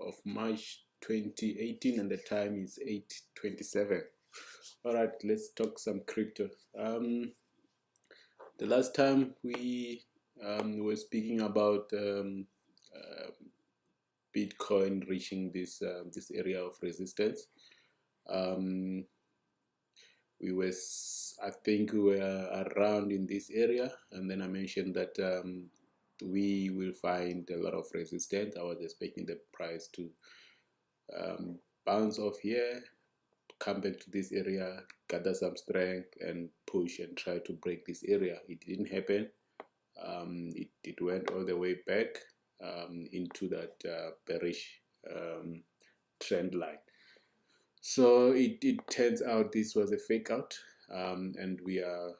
of March 2018, and the time is 8:27. All right, let's talk some crypto. The last time we were speaking about Bitcoin reaching this area of resistance. I think we were around in this area, and then I mentioned that we will find a lot of resistance. I was expecting the price to bounce off here, come back to this area, gather some strength, and push and try to break this area. It didn't happen. It went all the way back into that bearish trend line. So it turns out this was a fake out, and we are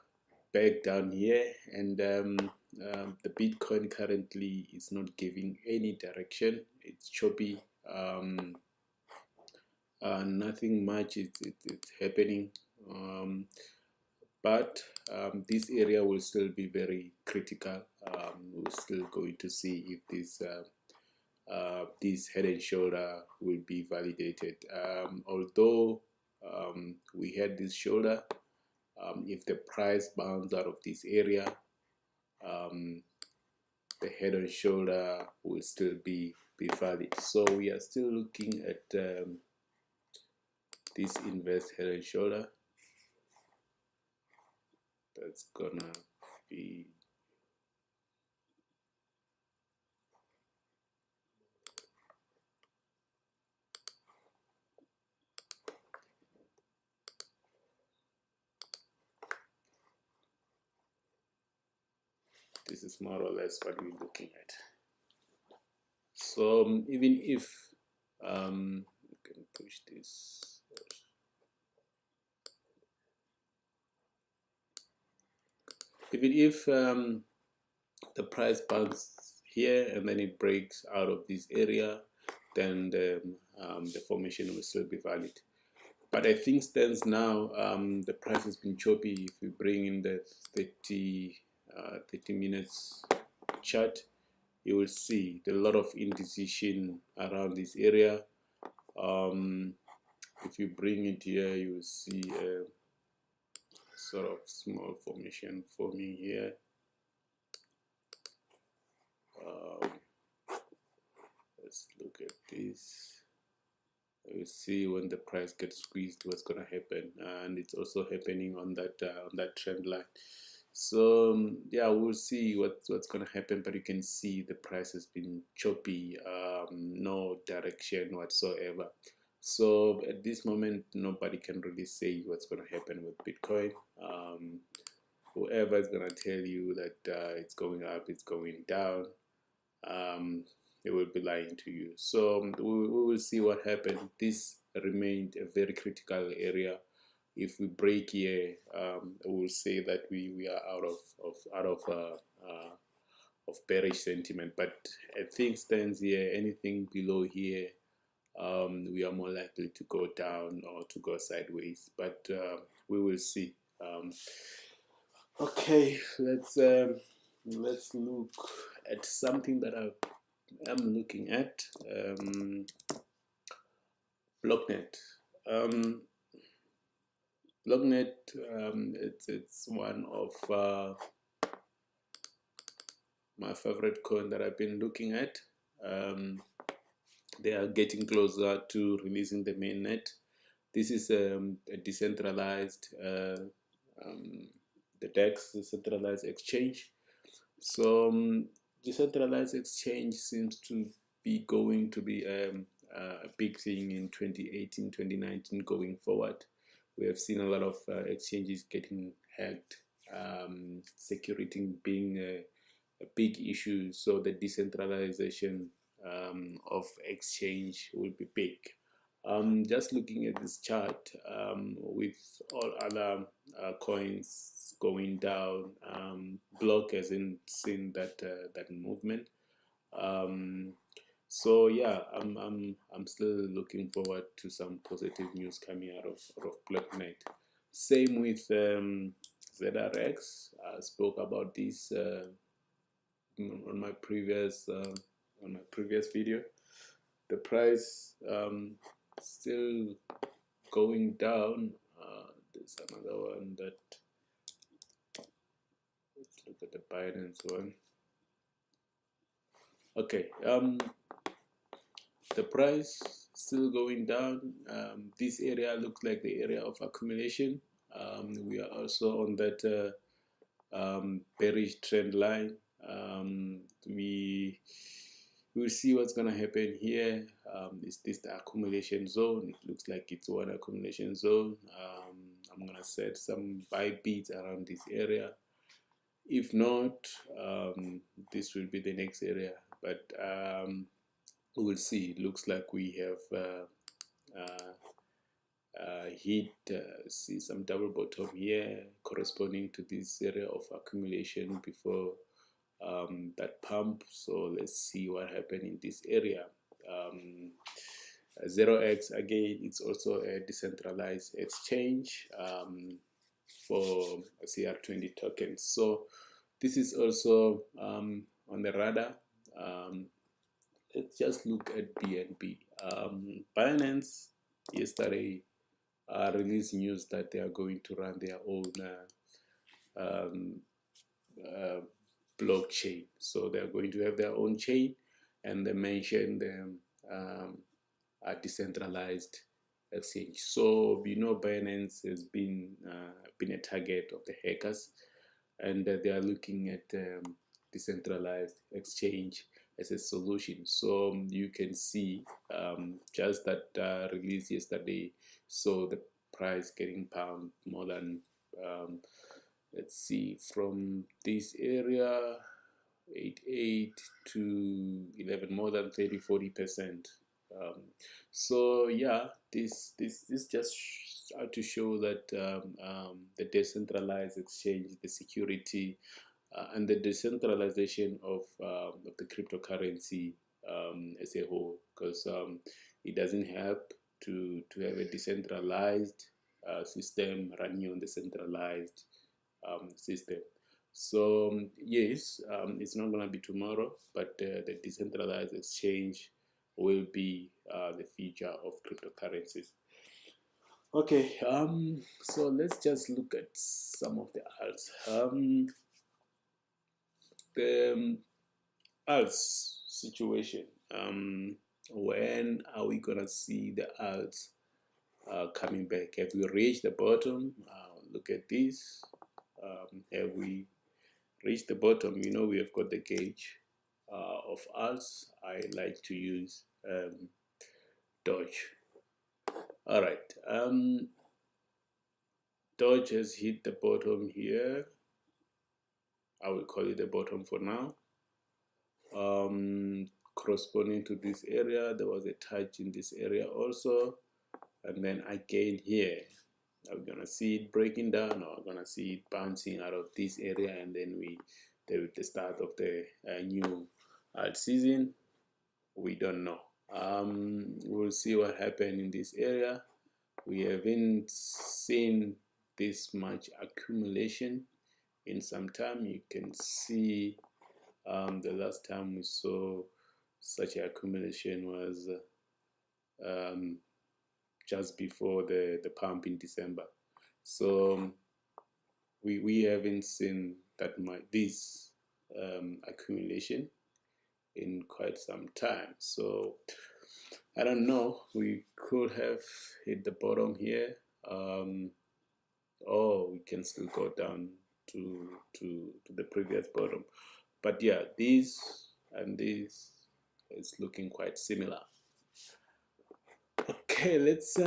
back down here, and the Bitcoin currently is not giving any direction. It's choppy. Nothing much it's happening, but this area will still be very critical. We're still going to see if this head and shoulder will be validated. Although we had this shoulder, if the price bounces out of this area, the head and shoulder will still be valid. So we are still looking at this inverse head and shoulder. That's gonna be this is more or less what we're looking at. So even if we can push this, even if the price bounces here and then it breaks out of this area, then the formation will still be valid. But I think stands now, the price has been choppy. If we bring in the 30 minutes chart, you will see a lot of indecision around this area. If you bring it here, you will see a sort of small formation forming here. Let's look at this. You see when the price gets squeezed, what's going to happen, and it's also happening on that trend line. So yeah, we'll see what's going to happen, but you can see the price has been choppy, no direction whatsoever. So at this moment, nobody can really say what's going to happen with Bitcoin. Whoever is going to tell you that it's going up, it's going down, they will be lying to you. So we will see what happens. This remained a very critical area. If we break here, we will say that we are out of bearish sentiment. But as things stands here, anything below here, we are more likely to go down or to go sideways. But we will see. Okay, let's look at something that I'm looking at. Blocknet. Blocknet, it's one of my favorite coin that I've been looking at. They are getting closer to releasing the mainnet. This is a decentralized, the DEX, decentralized exchange. So decentralized exchange seems to be going to be a big thing in 2018, 2019 going forward. We have seen a lot of exchanges getting hacked, security being a big issue. So the decentralization of exchange will be big. Just looking at this chart, with all other coins going down, Block hasn't seen that movement. So yeah, I'm still looking forward to some positive news coming out of Blocknet. Same with ZRX. I spoke about this on my previous video. the price still going down. There's another one that, let's look at the Binance one. Okay, the price still going down. This area looks like the area of accumulation. We are also on that bearish trend line. We will see what's gonna happen here. Is this the accumulation zone? It looks like it's one accumulation zone. I'm gonna set some buy bids around this area. If not, this will be the next area, but we'll see. It looks like we have hit, see some double bottom here corresponding to this area of accumulation before that pump. So let's see what happened in this area. 0x, again, it's also a decentralized exchange for CR20 tokens. So this is also on the radar. Let's just look at BNB. Binance yesterday released news that they are going to run their own blockchain. So they are going to have their own chain, and they mentioned a decentralized exchange. So we know Binance has been a target of the hackers, and they are looking at decentralized exchange as a solution. So you can see just that release yesterday, so the price getting pumped more than let's see, from this area 8 to 11, more than 30-40%. So yeah, this just out to show that the decentralized exchange, the security, and the decentralization of the cryptocurrency as a whole, because it doesn't help to have a decentralized system running on the centralized system. So yes, it's not going to be tomorrow, but the decentralized exchange will be the future of cryptocurrencies. Okay, so let's just look at some of the alts. The alts situation. When are we gonna see the alts coming back? Have we reached the bottom? Look at this. Have we reached the bottom? You know, we have got the gauge of alts. I like to use Doge. All right. Doge has hit the bottom here. I will call it the bottom for now. Corresponding to this area, there was a touch in this area also, and then again here. Are we gonna see it breaking down, or gonna see it bouncing out of this area, and then the start of the new alt season? We don't know. We'll see what happened in this area. We haven't seen this much accumulation in some time. You can see the last time we saw such accumulation was just before the pump in December. So we haven't seen that much this accumulation in quite some time. So I don't know, we could have hit the bottom here, or we can still go down to the previous bottom. But yeah, this and this is looking quite similar. Okay, let's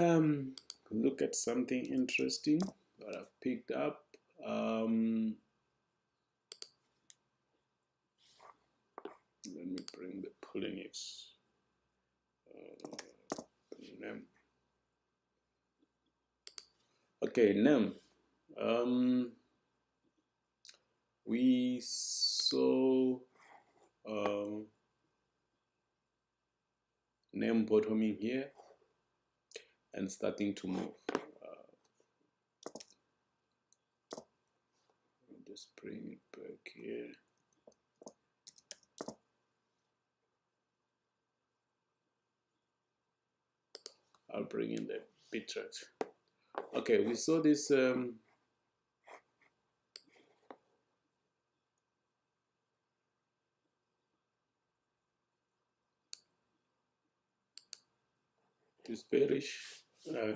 look at something interesting that I've picked up. Let me bring the Poloniex name. Okay, name. We saw name bottoming here and starting to move. Just bring it back here. I'll bring in the bitrate. Okay, we saw this this bearish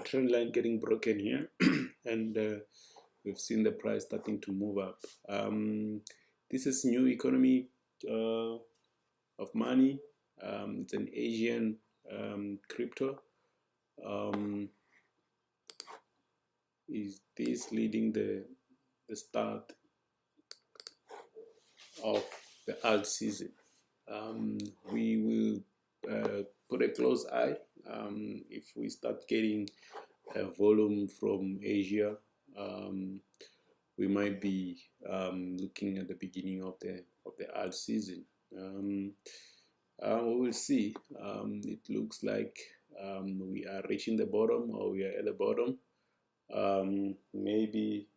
trend line getting broken here, and we've seen the price starting to move up. This is new economy of money. It's an Asian crypto. Is this leading the start of the alt season? We will put a close eye if we start getting a volume from Asia. We might be looking at the beginning of the alt season. We will see. It looks like we are reaching the bottom, or we are at the bottom. Maybe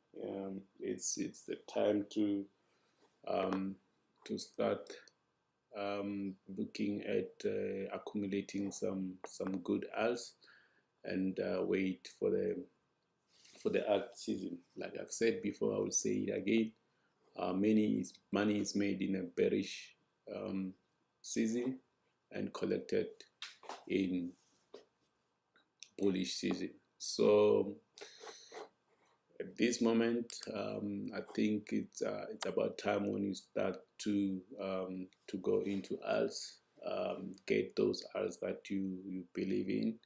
it's the time to start looking at accumulating some good alts and wait for the alt season. Like I've said before, I will say it again. Money is made in a bearish season and collected in bullish season. So at this moment, I think it's about time when you start to go into alts, get those alts that you believe in,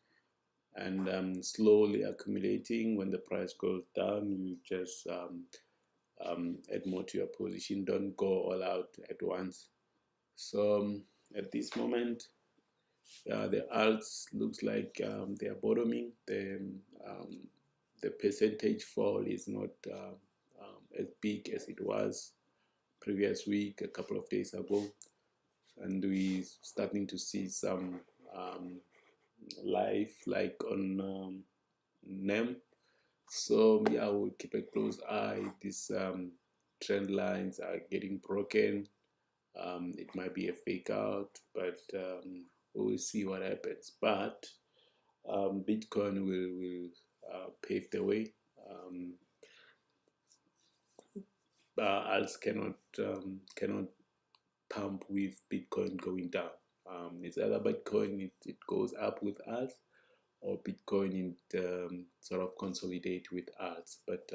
and slowly accumulating. When the price goes down, you just add more to your position. Don't go all out at once. So at this moment, the alts looks like they are bottoming. The percentage fall is not as big as it was previous week, a couple of days ago, and we starting to see some life like on NEM. So yeah, we'll keep a close eye. These trend lines are getting broken. It might be a fake out, but we'll see what happens. But Bitcoin will pave the way. Alts cannot pump with Bitcoin going down. It's either Bitcoin it goes up with alts, or Bitcoin it sort of consolidate with alts. But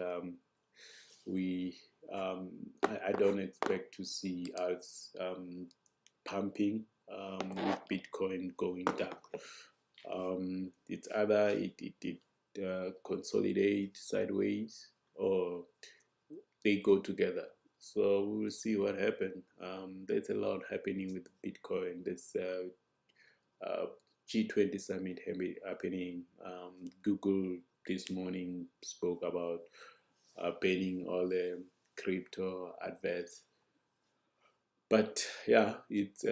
I don't expect to see alts pumping with Bitcoin going down. It's either it consolidate sideways, or they go together. So we will see what happens. There's a lot happening with Bitcoin. There's G20 summit happening. Google this morning spoke about banning all the crypto adverts. But yeah, it's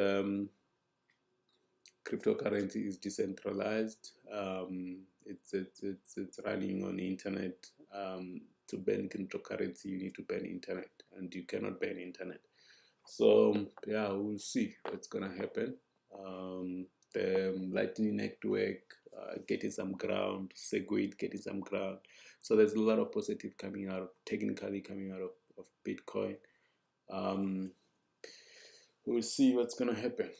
cryptocurrency is decentralized. It's running on the internet. To ban cryptocurrency, you need to ban internet, and you cannot ban internet. So yeah, we'll see what's gonna happen. The Lightning Network getting some ground, Segwit getting some ground. So there's a lot of positive coming out, technically coming out of Bitcoin. We'll see what's gonna happen.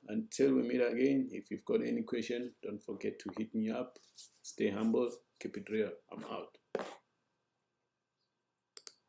Until we meet again, if you've got any question, don't forget to hit me up. Stay humble, keep it real. I'm out.